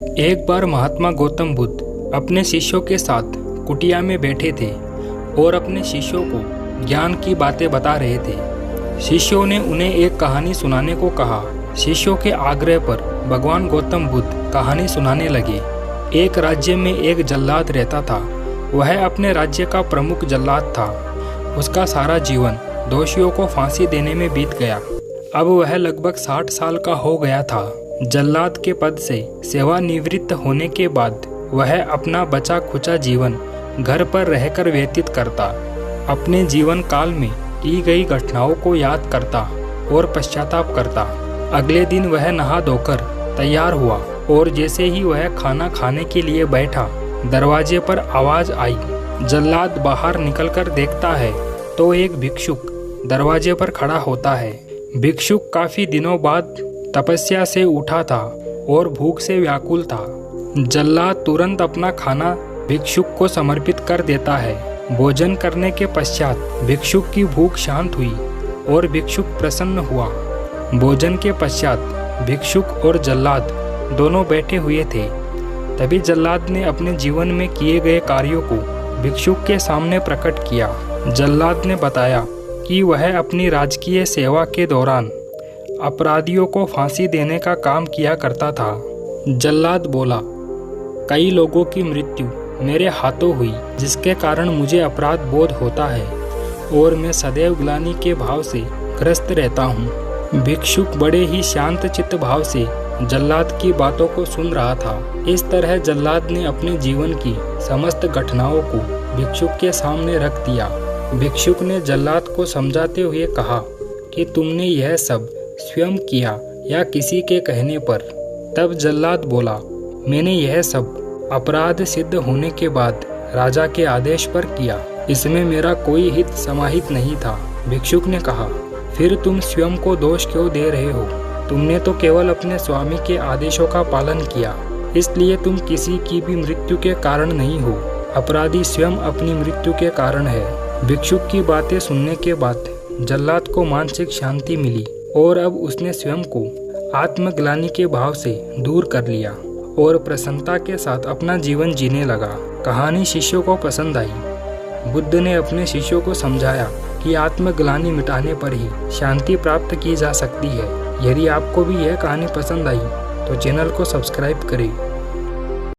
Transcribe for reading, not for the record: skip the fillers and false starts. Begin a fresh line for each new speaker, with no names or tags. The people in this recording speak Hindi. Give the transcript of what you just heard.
एक बार महात्मा गौतम बुद्ध अपने शिष्यों के साथ कुटिया में बैठे थे और अपने शिष्यों को ज्ञान की बातें बता रहे थे। शिष्यों ने उन्हें एक कहानी सुनाने को कहा। शिष्यों के आग्रह पर भगवान गौतम बुद्ध कहानी सुनाने लगे। एक राज्य में एक जल्लाद रहता था। वह अपने राज्य का प्रमुख जल्लाद था। उसका सारा जीवन दोषियों को फांसी देने में बीत गया। अब वह लगभग 60 साल का हो गया था। जल्लाद के पद से सेवानिवृत्त होने के बाद वह अपना बचा खुचा जीवन घर पर रहकर व्यतीत करता। अपने जीवन काल में की गई घटनाओं को याद करता और पश्चाताप करता। अगले दिन वह नहा धोकर तैयार हुआ और जैसे ही वह खाना खाने के लिए बैठा, दरवाजे पर आवाज आई। जल्लाद बाहर निकलकर देखता है तो एक भिक्षुक दरवाजे पर खड़ा होता है। भिक्षुक काफी दिनों बाद तपस्या से उठा था और भूख से व्याकुल था। जल्लाद तुरंत अपना खाना भिक्षुक को समर्पित कर देता है। भोजन करने के पश्चात भिक्षुक की भूख शांत हुई और भिक्षुक प्रसन्न हुआ। भोजन के पश्चात भिक्षुक और जल्लाद दोनों बैठे हुए थे। तभी जल्लाद ने अपने जीवन में किए गए कार्यों को भिक्षुक के सामने प्रकट किया। जल्लाद ने बताया कि वह अपनी राजकीय सेवा के दौरान अपराधियों को फांसी देने का काम किया करता था। जल्लाद बोला, कई लोगों की मृत्यु मेरे हाथों हुई, जिसके कारण मुझे अपराध बोध होता है और मैं सदैव ग्लानि के भाव से ग्रस्त रहता हूँ। भिक्षुक बड़े ही शांत चित्त भाव से जल्लाद की बातों को सुन रहा था। इस तरह जल्लाद ने अपने जीवन की समस्त घटनाओं को भिक्षुक के सामने रख दिया। भिक्षुक ने जल्लाद को समझाते हुए कहा कि तुमने यह सब स्वयं किया या किसी के कहने पर। तब जल्लाद बोला, मैंने यह सब अपराध सिद्ध होने के बाद राजा के आदेश पर किया। इसमें मेरा कोई हित समाहित नहीं था। भिक्षुक ने कहा, फिर तुम स्वयं को दोष क्यों दे रहे हो? तुमने तो केवल अपने स्वामी के आदेशों का पालन किया, इसलिए तुम किसी की भी मृत्यु के कारण नहीं हो। अपराधी स्वयं अपनी मृत्यु के कारण है। भिक्षुक की बातें सुनने के बाद जल्लाद को मानसिक शांति मिली और अब उसने स्वयं को आत्मग्लानि के भाव से दूर कर लिया और प्रसन्नता के साथ अपना जीवन जीने लगा। कहानी शिष्यों को पसंद आई। बुद्ध ने अपने शिष्यों को समझाया कि आत्मग्लानि मिटाने पर ही शांति प्राप्त की जा सकती है। यदि आपको भी यह कहानी पसंद आई तो चैनल को सब्सक्राइब करें।